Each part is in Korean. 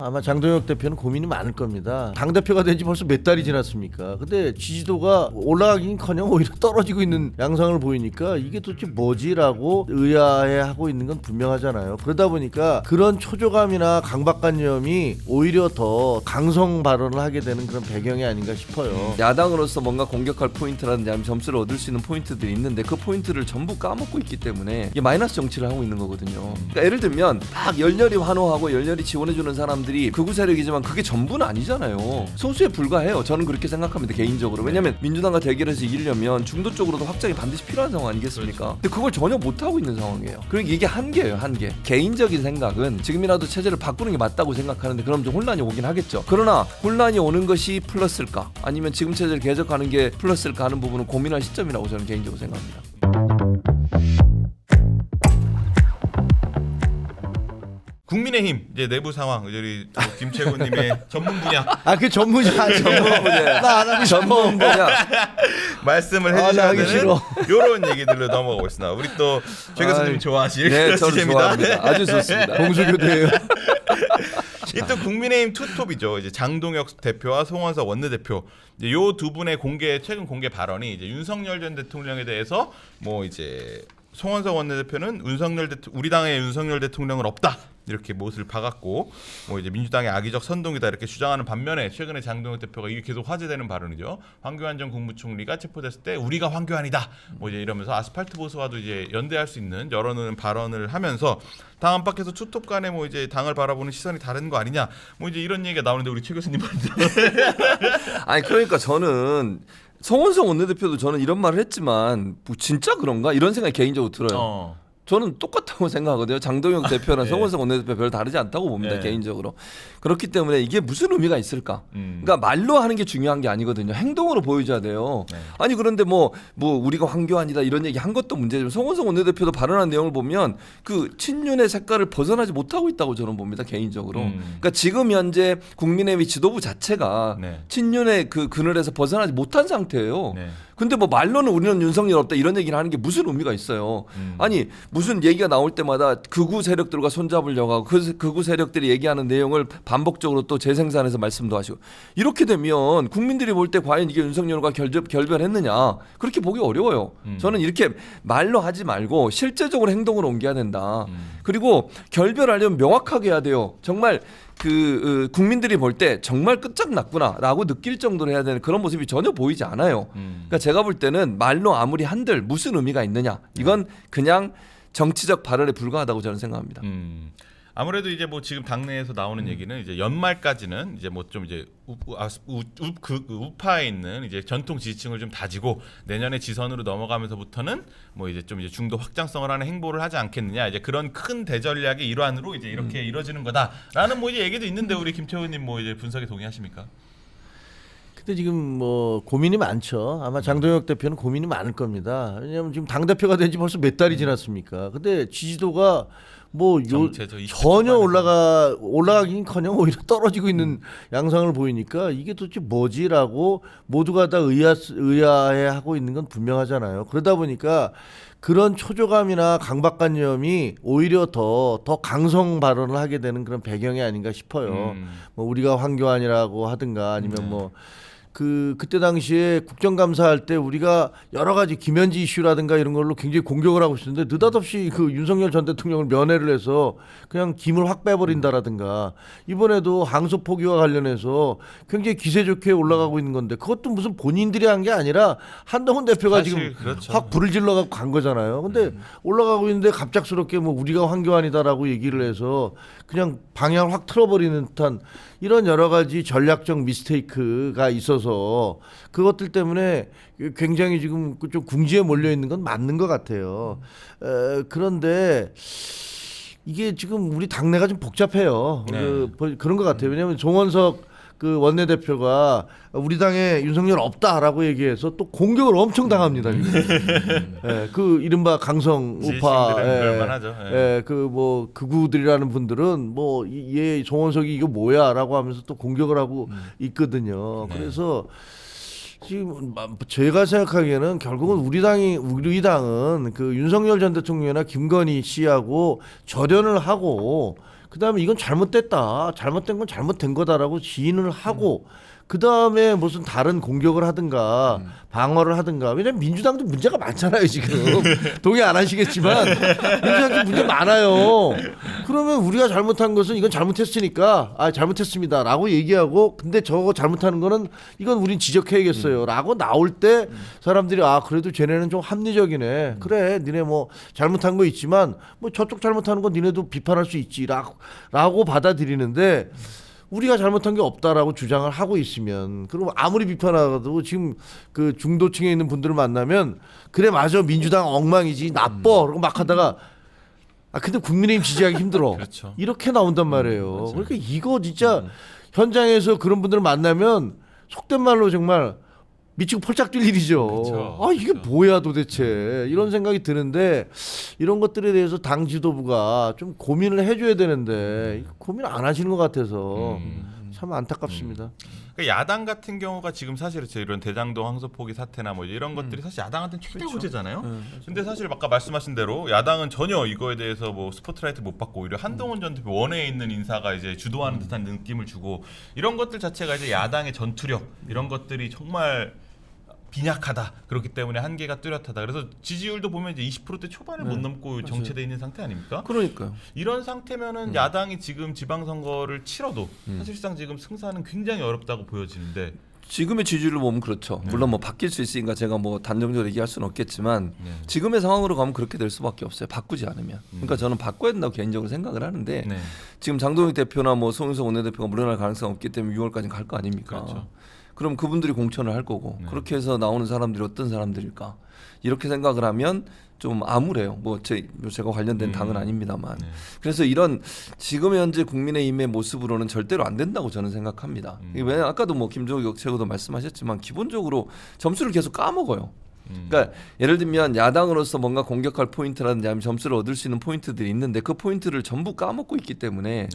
아마 장동혁 대표는 고민이 많을 겁니다. 당대표가 된 지 벌써 몇 달이 지났습니까? 근데 지지도가 올라가긴커녕 오히려 떨어지고 있는 양상을 보이니까 이게 도대체 뭐지라고 의아해하고 있는 건 분명하잖아요. 그러다 보니까 그런 초조감이나 강박관념이 오히려 더 강성 발언을 하게 되는 그런 배경이 아닌가 싶어요. 야당으로서 뭔가 공격할 포인트라든지 아니면 점수를 얻을 수 있는 포인트들이 있는데 그 포인트를 전부 까먹고 있기 때문에 이게 마이너스 정치를 하고 있는 거거든요. 그러니까 예를 들면 막 열렬히 환호하고 열렬히 지원해주는 사람들이 극우 세력이지만 그게 전부는 아니잖아요. 소수에 불과해요. 저는 그렇게 생각합니다. 개인적으로. 왜냐하면 민주당과 대결해서 이기려면 중도 쪽으로도 확장이 반드시 필요한 상황 아니겠습니까? 근데 그걸 전혀 못하고 있는 상황이에요. 그러니까 이게 한계예요. 한계. 개인적인 생각은 지금이라도 체제를 바꾸는 게 맞다고 생각하는데 그럼 좀 혼란이 오긴 하겠죠. 그러나 혼란이 오는 것이 플러스일까? 아니면 지금 체제를 개혁하는 게 플러스일까 하는 부분은 고민할 시점이라고 저는 개인적으로 생각합니다. 국민의힘 이제 내부 상황 우리 김채구님의 전문 분야 그 전문이야. 나 안 하고 싶어. 전문 분야. 말씀을 나 해주셔야 하기 되는 싫어. 이런 얘기들로 넘어가고 있습니다. 우리 또 최 교수님 좋아하실 네, 저도 주제입니다. 좋아합니다. 아주 좋습니다. 공수교대예요. 이 또 국민의힘 투톱이죠. 이제 장동혁 대표와 송원석 원내대표. 이 두 분의 최근 공개 발언이 이제 윤석열 전 대통령에 대해서 뭐 이제 송원석 원내대표는 우리 당의 윤석열 대통령은 없다. 이렇게 못을 박았고 뭐 이제 민주당의 악의적 선동이다 이렇게 주장하는 반면에 최근에 장동혁 대표가 이게 계속 화제되는 발언이죠. 황교안 전 국무총리가 체포됐을 때 우리가 황교안이다. 뭐 이제 이러면서 아스팔트 보수와도 이제 연대할 수 있는 여러 발언을 하면서 당 안팎에서 투톱 간에 뭐 이제 당을 바라보는 시선이 다른 거 아니냐. 뭐 이제 이런 얘기가 나오는데 우리 최 교수님 먼저. 아니 그러니까 저는 송원석 원내대표도 저는 이런 말을 했지만 뭐 진짜 그런가 이런 생각이 개인적으로 들어요. 저는 똑같다고 생각하거든요. 장동혁 대표랑 네. 송원석 원내대표 별 다르지 않다고 봅니다. 네. 개인적으로. 그렇기 때문에 이게 무슨 의미가 있을까? 그러니까 말로 하는 게 중요한 게 아니거든요. 행동으로 보여줘야 돼요. 네. 아니 그런데 뭐 우리가 황교안이다 이런 얘기 한 것도 문제지만 송원석 원내대표도 발언한 내용을 보면 그 친윤의 색깔을 벗어나지 못하고 있다고 저는 봅니다. 개인적으로. 그러니까 지금 현재 국민의힘 지도부 자체가 네. 친윤의 그 그늘에서 벗어나지 못한 상태예요. 네. 근데 뭐 말로는 우리는 윤석열 없다 이런 얘기를 하는 게 무슨 의미가 있어요. 아니 무슨 얘기가 나올 때마다 극우 세력들과 손잡으려고 하고 그 극우 세력들이 얘기하는 내용을 반복적으로 또 재생산해서 말씀도 하시고 이렇게 되면 국민들이 볼 때 과연 이게 윤석열과 결별했느냐 그렇게 보기 어려워요. 저는 이렇게 말로 하지 말고 실제적으로 행동으로 옮겨야 된다. 그리고 결별하려면 명확하게 해야 돼요. 정말 국민들이 볼 때 정말 끝장났구나라고 느낄 정도로 해야 되는 그런 모습이 전혀 보이지 않아요. 그러니까 제가 볼 때는 말로 아무리 한들 무슨 의미가 있느냐 이건 그냥 정치적 발언에 불과하다고 저는 생각합니다. 아무래도 이제 뭐 지금 당내에서 나오는 얘기는 이제 연말까지는 이제 뭐 좀 이제 우파에 있는 이제 전통 지지층을 좀 다지고 내년에 지선으로 넘어가면서부터는 뭐 이제 좀 이제 중도 확장성을 하는 행보를 하지 않겠느냐 이제 그런 큰 대전략의 일환으로 이제 이렇게 이뤄지는 거다라는 뭐 이제 얘기도 있는데 우리 김채우님 뭐 이제 분석에 동의하십니까? 근데 지금 뭐 고민이 많죠. 아마 장동혁 대표는 고민이 많을 겁니다. 왜냐하면 지금 당 대표가 된 지 벌써 몇 달이 지났습니까? 근데 지지도가 뭐 전혀 올라가긴커녕 오히려 떨어지고 있는 양상을 보이니까 이게 도대체 뭐지라고 모두가 다 의아해하고 있는 건 분명하잖아요. 그러다 보니까 그런 초조감이나 강박관념이 오히려 더 강성 발언을 하게 되는 그런 배경이 아닌가 싶어요. 뭐 우리가 황교안이라고 하든가 아니면 뭐 그때 당시에 국정감사할 때 우리가 여러 가지 김현지 이슈라든가 이런 걸로 굉장히 공격을 하고 있었는데 느닷없이 그 윤석열 전 대통령을 면회를 해서 그냥 김을 확 빼버린다라든가 이번에도 항소 포기와 관련해서 굉장히 기세 좋게 올라가고 있는 건데 그것도 무슨 본인들이 한 게 아니라 한동훈 대표가 지금 그렇죠. 확 불을 질러갖고 간 거잖아요. 근데 올라가고 있는데 갑작스럽게 뭐 우리가 황교안이다라고 얘기를 해서 그냥 방향을 확 틀어버리는 듯한 이런 여러 가지 전략적 미스테이크가 있어서 그것들 때문에 굉장히 지금 좀 궁지에 몰려 있는 건 맞는 것 같아요. 그런데 이게 지금 우리 당내가 좀 복잡해요. 그런 것 같아요. 왜냐하면 송원석 그 원내대표가 우리 당에 윤석열 없다라고 얘기해서 또 공격을 엄청 당합니다. 그 이른바 강성 우파, 그 뭐 극우들이라는 분들은 뭐 얘 송원석이 이거 뭐야라고 하면서 또 공격을 하고 있거든요. 그래서 지금 제가 생각하기에는 결국은 우리 당은 그 윤석열 전 대통령이나 김건희 씨하고 절연을 하고 그다음에 이건 잘못됐다. 잘못된 건 잘못된 거다라고 지인을 하고 그다음에 무슨 다른 공격을 하든가 방어를 하든가. 왜냐면 민주당도 문제가 많잖아요, 지금. 동의 안 하시겠지만 민주당도 문제 많아요. 그러면 우리가 잘못한 것은 이건 잘못했으니까 잘못했습니다라고 얘기하고 근데 저거 잘못하는 거는 이건 우린 지적해야겠어요라고 나올 때 사람들이 그래도 쟤네는 좀 합리적이네. 그래, 니네 뭐 잘못한 거 있지만 뭐 저쪽 잘못하는 거 니네도 비판할 수 있지라고 받아들이는데 우리가 잘못한 게 없다라고 주장을 하고 있으면 그리고 아무리 비판하고도 지금 그 중도층에 있는 분들을 만나면 그래 맞아 민주당 엉망이지 나빠 그러고 막 하다가 근데 국민의힘 지지하기 힘들어. 그렇죠. 이렇게 나온단 말이에요. 그러니까 이거 진짜 현장에서 그런 분들을 만나면 속된 말로 정말 미치고 펄짝 뛸 일이죠. 그렇죠. 이게 뭐야 도대체 이런 생각이 드는데 이런 것들에 대해서 당 지도부가 좀 고민을 해줘야 되는데 고민 안 하시는 것 같아서 참 안타깝습니다. 그러니까 야당 같은 경우가 지금 사실 이런 대장동 항소포기 사태나 뭐 이런 것들이 사실 야당한테는 최대 호재잖아요. 근데 사실 아까 말씀하신 대로 야당은 전혀 이거에 대해서 뭐 스포트라이트 못 받고 오히려 한동훈 전 대표 원외에 있는 인사가 이제 주도하는 듯한 느낌을 주고 이런 것들 자체가 이제 야당의 전투력 이런 것들이 정말 빈약하다. 그렇기 때문에 한계가 뚜렷하다. 그래서 지지율도 보면 이제 20%대 초반을 못 넘고 정체돼 있는 상태 아닙니까? 그러니까요. 이런 상태면은 야당이 지금 지방선거를 치러도 사실상 지금 승산은 굉장히 어렵다고 보여지는데 지금의 지지율을 보면 그렇죠. 물론 뭐 바뀔 수 있으니까 제가 뭐 단정적으로 얘기할 수는 없겠지만 지금의 상황으로 가면 그렇게 될 수밖에 없어요. 바꾸지 않으면. 그러니까 저는 바꿔야 된다고 개인적으로 생각을 하는데 지금 장동혁 대표나 뭐 송영석 원내대표가 물러날 가능성이 없기 때문에 6월까지 갈 거 아닙니까? 그렇죠. 그럼 그분들이 공천을 할 거고 그렇게 해서 나오는 사람들이 어떤 사람들일까? 이렇게 생각을 하면 좀 암울해요. 뭐 제가 관련된 당은 아닙니다만. 그래서 이런 지금 현재 국민의힘의 모습으로는 절대로 안 된다고 저는 생각합니다. 왜 아까도 뭐 김종혁 최고도 말씀하셨지만 기본적으로 점수를 계속 까먹어요. 그러니까 예를 들면 야당으로서 뭔가 공격할 포인트라든지 아니면 점수를 얻을 수 있는 포인트들이 있는데 그 포인트를 전부 까먹고 있기 때문에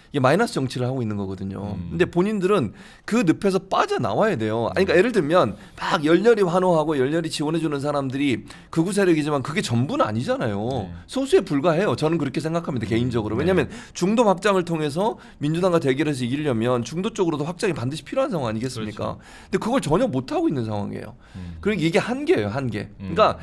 이게 마이너스 정치를 하고 있는 거거든요. 근데 본인들은 그 늪에서 빠져나와야 돼요. 그러니까 예를 들면 막 열렬히 환호하고 열렬히 지원해주는 사람들이 극우 세력이지만 그게 전부는 아니잖아요. 소수에 불과해요. 저는 그렇게 생각합니다. 개인적으로. 왜냐하면 중도 확장을 통해서 민주당과 대결해서 이기려면 중도 쪽으로도 확장이 반드시 필요한 상황 아니겠습니까? 그렇죠. 근데 그걸 전혀 못하고 있는 상황이에요. 그러니까 이게 한계예요. 한계. 그러니까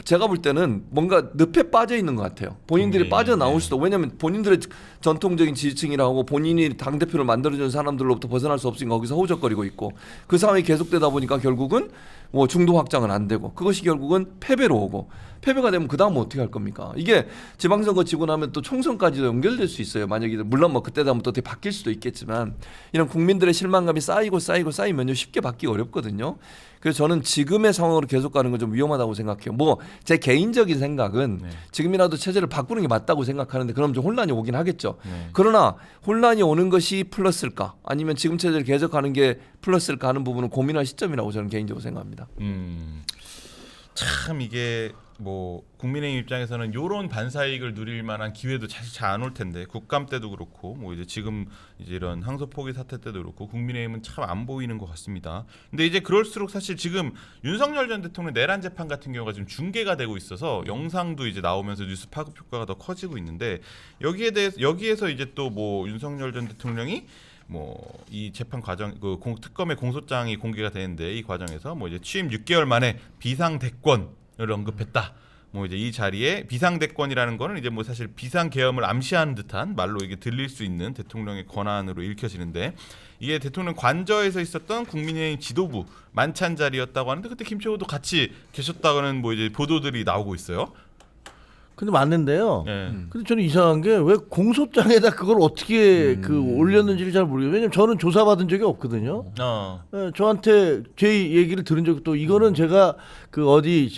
제가 볼 때는 뭔가 늪에 빠져 있는 것 같아요. 본인들이 빠져나올 수도. 왜냐하면 본인들의 전통적인 지지층이라고 본인이 당대표를 만들어주는 사람들로부터 벗어날 수 없으니까 거기서 허우적거리고 있고 그 상황이 계속되다 보니까 결국은 뭐 중도 확장은 안 되고 그것이 결국은 패배로 오고 패배가 되면 그 다음 어떻게 할 겁니까? 이게 지방선거 지고 나면 또 총선까지도 연결될 수 있어요. 만약에 물론 뭐 그때 되면 또 어떻게 바뀔 수도 있겠지만 이런 국민들의 실망감이 쌓이면요 쉽게 바뀌기 어렵거든요. 그래서 저는 지금의 상황으로 계속 가는 건 좀 위험하다고 생각해요. 뭐 제 개인적인 생각은 지금이라도 체제를 바꾸는 게 맞다고 생각하는데 그럼 좀 혼란이 오긴 하겠죠. 그러나 혼란이 오는 것이 플러스일까? 아니면 지금 체제를 계속하는 게 플러스일까 하는 부분은 고민할 시점이라고 저는 개인적으로 생각합니다. 참 이게 뭐 국민의힘 입장에서는 이런 반사이익을 누릴 만한 기회도 사실 잘 안 올 텐데 국감 때도 그렇고 뭐 이제 지금 이제 이런 항소포기 사태 때도 그렇고 국민의힘은 참 안 보이는 것 같습니다. 근데 이제 그럴수록 사실 지금 윤석열 전 대통령 내란 재판 같은 경우가 지금 중계가 되고 있어서 영상도 이제 나오면서 뉴스 파급 효과가 더 커지고 있는데 여기에서 이제 또 뭐 윤석열 전 대통령이 뭐 이 재판 과정 특검의 공소장이 공개가 되는데 이 과정에서 뭐 이제 취임 6개월 만에 비상대권을 언급했다. 뭐 이제 이 자리에 비상대권이라는 거는 이제 뭐 사실 비상계엄을 암시하는 듯한 말로 이게 들릴 수 있는 대통령의 권한으로 읽혀지는데 이게 대통령 관저에서 있었던 국민의힘 지도부 만찬 자리였다고 하는데 그때 김치호도 같이 계셨다고는 뭐 이제 보도들이 나오고 있어요. 근데 맞는데요. 근데 저는 이상한 게 왜 공소장에다 그걸 어떻게 올렸는지를 잘 모르겠어요. 왜냐면 저는 조사받은 적이 없거든요. 저한테 제 얘기를 들은 적도 또 이거는 제가 그 어디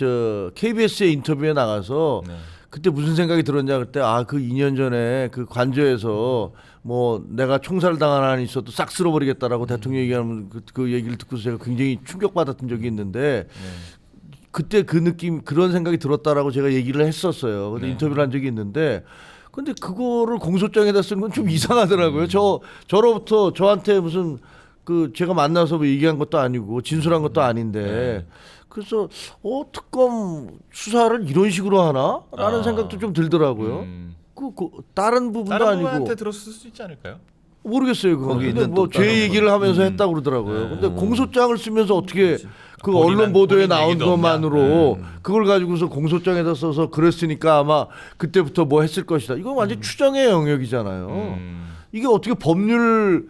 KBS의 인터뷰에 나가서 그때 무슨 생각이 들었냐 그때 그 2년 전에 그 관저에서 뭐 내가 총살 당한 한이 있어도 싹 쓸어버리겠다라고 대통령 얘기하면 그 얘기를 듣고서 제가 굉장히 충격받았던 적이 있는데 그때 그 느낌 그런 생각이 들었다라고 제가 얘기를 했었어요. 근데 인터뷰를 한 적이 있는데 근데 그거를 공소장에다 쓴 건 좀 이상하더라고요. 저로부터 저한테 무슨 그 제가 만나서 뭐 얘기한 것도 아니고 진술한 것도 아닌데 그래서 특검 수사를 이런 식으로 하나라는 생각도 좀 들더라고요. 다른 부분도 다른 아니고 분한테 들었을 수 있지 않을까요? 모르겠어요. 그거. 거기 근데 있는 뭐 또 다른 제 얘기를 하면서 음. 했다고 그러더라고요. 네. 근데 공소장을 쓰면서 어떻게 그 본인한- 언론 보도에 본인 나온 얘기도 것만으로 없냐? 그걸 가지고서 공소장에다 써서 그랬으니까 아마 그때부터 뭐 했을 것이다. 이건 완전 추정의 영역이잖아요. 이게 어떻게 법률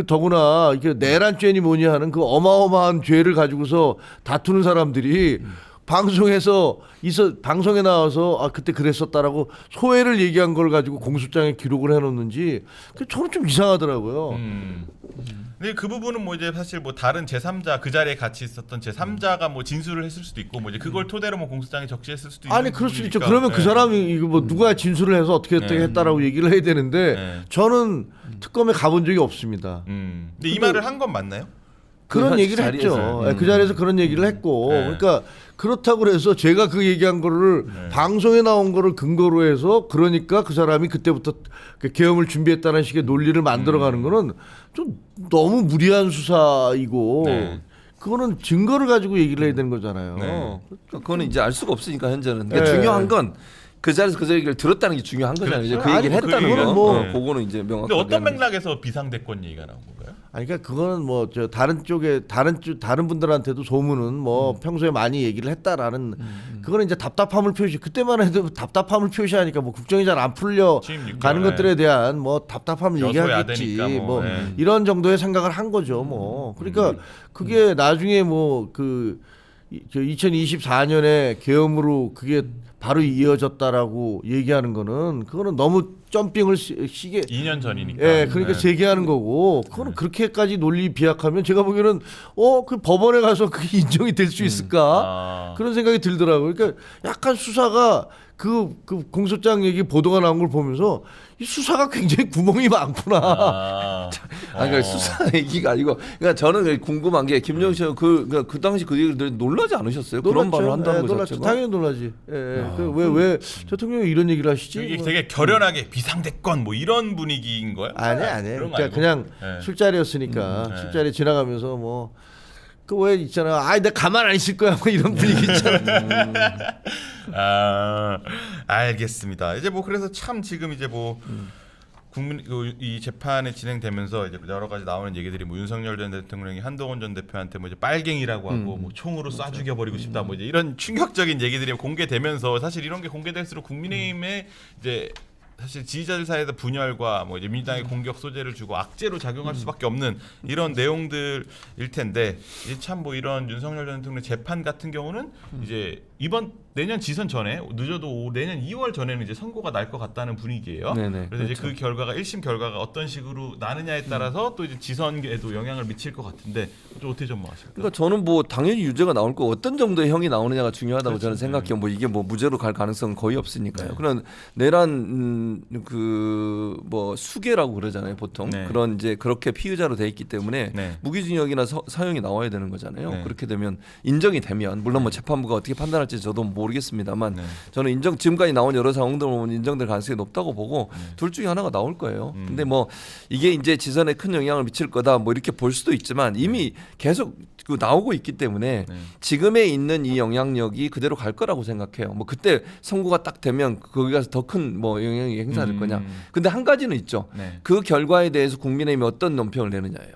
더구나 이게 내란죄니 뭐니 하는 그 어마어마한 죄를 가지고서 다투는 사람들이 방송에 나와서 그때 그랬었다라고 소회를 얘기한 걸 가지고 공소장에 기록을 해놓는지 저는 좀 이상하더라고요. 근데 그 부분은 뭐 이제 사실 뭐 다른 제3자 그 자리에 같이 있었던 제3자가 뭐 진술을 했을 수도 있고 뭐 이제 그걸 토대로 뭐 공소장에 적시했을 수도 있는 아니 그럴 수 있죠. 부분이니까. 그러면 그 네. 사람이 이거 뭐 누가 진술을 해서 어떻게 했다라고 얘기를 해야 되는데 네. 저는 특검에 가본 적이 없습니다. 근데 이 말을 한 건 맞나요? 그런 그 얘기를 자리에서. 했죠. 그 자리에서 그런 얘기를 했고, 네. 그러니까 그렇다고 해서 제가 그 얘기한 거를 방송에 나온 거를 근거로 해서 그러니까 그 사람이 그때부터 그 계엄을 준비했다는 식의 논리를 만들어가는 거는 좀 너무 무리한 수사이고. 네. 그거는 증거를 가지고 얘기를 해야 되는 거잖아요. 네. 그거는 이제 알 수가 없으니까 현재는. 그러니까 네. 중요한 건 그 자리에서 그 얘기를 들었다는 게 중요한 거잖아요. 이제 그 아니, 얘기를 그 했다는 얘기는 건 뭐- 그거는 이제 명확하게. 근데 어떤 하는 맥락에서 비상대권 얘기가 나온 건가요? 아니 그러니까 그거는 뭐 저 다른 쪽에 다른 분들한테도 소문은 뭐 평소에 많이 얘기를 했다라는 그거는 이제 답답함을 그때만 해도 답답함을 표시하니까 뭐 국정이 잘 안 풀려 취임 6개월, 가는 것들에 대한 뭐 답답함을 여소야대니까 얘기하겠지 뭐, 뭐 네. 이런 정도의 생각을 한 거죠 뭐 그러니까 그게 나중에 뭐 그 2024년에 계엄으로 그게 바로 이어졌다라고 얘기하는 거는 그거는 너무 점핑을 시게 2년 전이니까. 예, 그러니까 네. 제기하는 거고 그거는 그렇게까지 논리 비약하면 제가 보기에는 그 법원에 가서 그게 인정이 될 수 있을까 아. 그런 생각이 들더라고요. 그러니까 약간 수사가 그 공소장 얘기 보도가 나온 걸 보면서 이 수사가 굉장히 구멍이 많구나. 아. 그러니까 수사 얘기가 아니고, 그러니까 저는 궁금한 게 김정일 그 당시 그 얘기를 놀라지 않으셨어요? 그런 말을 한다는 거 놀랐죠. 자체가. 당연히 놀라지. 왜 대통령이 이런 얘기를 하시지? 이게 뭐. 되게 결연하게 비상대권 뭐 이런 분위기인 거예요? 아니 그런 거 그러니까 아니고? 그냥 네. 술자리였으니까 네. 술자리 지나가면서 뭐 그 왜 있잖아. 내가 가만 안 있을 거야. 뭐 이런 분위기 있잖아. 아, 알겠습니다. 이제 뭐 그래서 참 지금 이제 뭐 국민 이 재판이 진행되면서 이제 여러 가지 나오는 얘기들이 뭐 윤석열 전 대통령이 한동훈 전 대표한테 뭐 이제 빨갱이라고 하고 뭐 총으로 쏴 죽여버리고 싶다 뭐 이제 이런 충격적인 얘기들이 공개되면서 사실 이런 게 공개될수록 국민의힘의 이제 사실 지지자들 사이에서 분열과 뭐 이제 민주당의 공격 소재를 주고 악재로 작용할 수밖에 없는 이런 내용들일 텐데 이제 참 뭐 이런 윤석열 전 대통령 재판 같은 경우는 이제 이번 내년 지선 전에 늦어도 내년 2월 전에는 이제 선고가 날 것 같다는 분위기예요. 네네, 그래서 이제 그렇죠. 그 결과가 1심 결과가 어떤 식으로 나느냐에 따라서 또 이제 지선에도 영향을 미칠 것 같은데 좀 어떻게 전망하실까요? 그러니까 저는 뭐 당연히 유죄가 나올 거 어떤 정도의 형이 나오느냐가 중요하다고 그렇죠. 저는 생각해요. 뭐 이게 뭐 무죄로 갈 가능성은 거의 없으니까요. 네. 그런 내란 그 뭐 수괴라고 그러잖아요, 보통. 네. 그런 이제 그렇게 피의자로 돼 있기 때문에 네. 무기징역이나 사형이 나와야 되는 거잖아요. 네. 그렇게 되면 인정이 되면 물론 뭐 재판부가 어떻게 판단할지 저도 모르겠습니다만 네. 저는 지금까지 나온 여러 상황들 보면 인정될 가능성이 높다고 보고 네. 둘 중에 하나가 나올 거예요. 근데 뭐 이게 이제 지선에 큰 영향을 미칠 거다 뭐 이렇게 볼 수도 있지만 이미 계속 그 나오고 있기 때문에 네. 지금에 있는 이 영향력이 그대로 갈 거라고 생각해요. 뭐 그때 선고가 딱 되면 거기 가서 더 큰 뭐 영향이 행사될 거냐. 근데 한 가지는 있죠. 네. 그 결과에 대해서 국민의힘이 어떤 논평을 내느냐예요.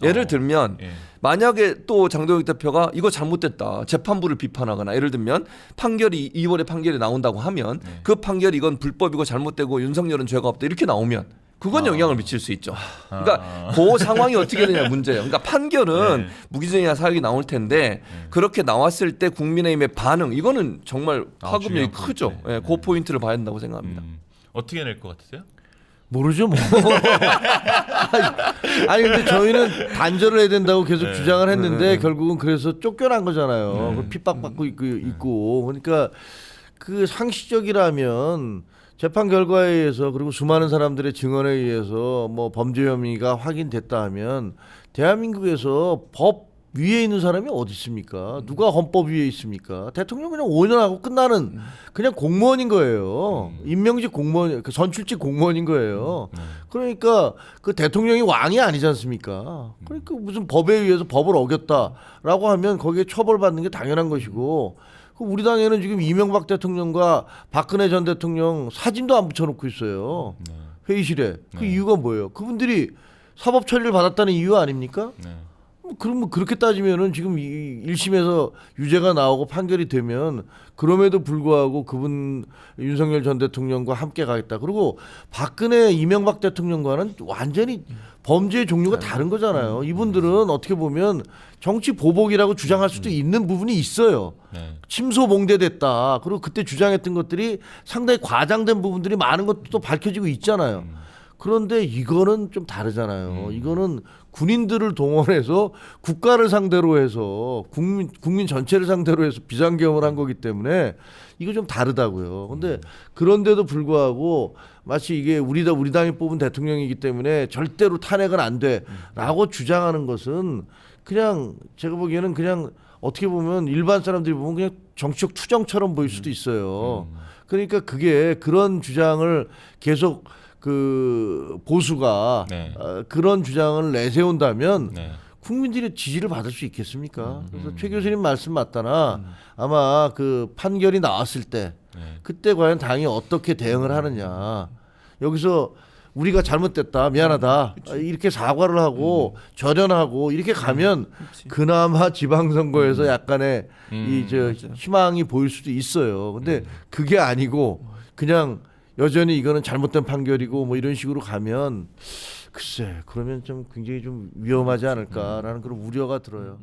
예를 들면 예. 만약에 또 장동혁 대표가 이거 잘못됐다 재판부를 비판하거나 예를 들면 판결이 2월에 판결이 나온다고 하면 네. 그 판결이 이건 불법이고 잘못되고 윤석열은 죄가 없다 이렇게 나오면 그건 영향을 미칠 수 있죠. 그러니까 그 상황이 어떻게 되냐 문제예요. 그러니까 판결은 네. 무기징역이나 사형이 나올 텐데 그렇게 나왔을 때 국민의힘의 반응 이거는 정말 파급력이 중요한 크죠. 포인트네. 예, 그 포인트를 봐야 된다고 생각합니다. 어떻게 낼 것 같으세요? 모르죠 뭐. 아니 근데 저희는 단절을 해야 된다고 계속 주장을 했는데 결국은 그래서 쫓겨난 거잖아요. 핍박받고 있고 그러니까 그 상식적이라면 재판 결과에 의해서 그리고 수많은 사람들의 증언에 의해서 뭐 범죄 혐의가 확인됐다 하면 대한민국에서 법 위에 있는 사람이 어디 있습니까? 누가 헌법 위에 있습니까? 대통령 그냥 5년 하고 끝나는 그냥 공무원인 거예요. 임명직 공무원, 그 선출직 공무원인 거예요. 그러니까 그 대통령이 왕이 아니지 않습니까? 그러니까 무슨 법에 의해서 법을 어겼다라고 하면 거기에 처벌받는 게 당연한 것이고 우리 당에는 지금 이명박 대통령과 박근혜 전 대통령 사진도 안 붙여놓고 있어요. 네. 회의실에. 그 네. 이유가 뭐예요? 그분들이 사법 처리를 받았다는 이유 아닙니까? 네. 그럼 뭐 그렇게 따지면은 지금 이 1심에서 유죄가 나오고 판결이 되면 그럼에도 불구하고 그분 윤석열 전 대통령과 함께 가겠다. 그리고 박근혜 이명박 대통령과는 완전히 범죄의 종류가 다른 거잖아요. 이분들은 어떻게 보면 정치 보복이라고 주장할 수도 있는 부분이 있어요. 네. 침소봉대됐다. 그리고 그때 주장했던 것들이 상당히 과장된 부분들이 많은 것도 또 밝혀지고 있잖아요. 그런데 이거는 좀 다르잖아요. 이거는 군인들을 동원해서 국가를 상대로 해서 국민 전체를 상대로 해서 비상계엄을 한 거기 때문에 이거 좀 다르다고요. 근데 그런데도 불구하고 마치 이게 우리 당이 뽑은 대통령이기 때문에 절대로 탄핵은 안 돼라고 주장하는 것은 그냥 제가 보기에는 그냥 어떻게 보면 일반 사람들이 보면 그냥 정치적 투정처럼 보일 수도 있어요. 그러니까 그게 그런 주장을 계속 그 보수가 네. 그런 주장을 내세운다면 네. 국민들의 지지를 받을 수 있겠습니까? 그래서 최 교수님 말씀 맞다나 아마 그 판결이 나왔을 때 네. 그때 과연 당이 어떻게 대응을 하느냐. 여기서 우리가 잘못됐다 미안하다 이렇게 사과를 하고 절연하고 이렇게 가면 그나마 지방선거에서 약간의 이 저 희망이 보일 수도 있어요. 근데 그게 아니고 그냥 여전히 이거는 잘못된 판결이고 뭐 이런 식으로 가면 글쎄 그러면 좀 굉장히 좀 위험하지 않을까라는 그런 우려가 들어요.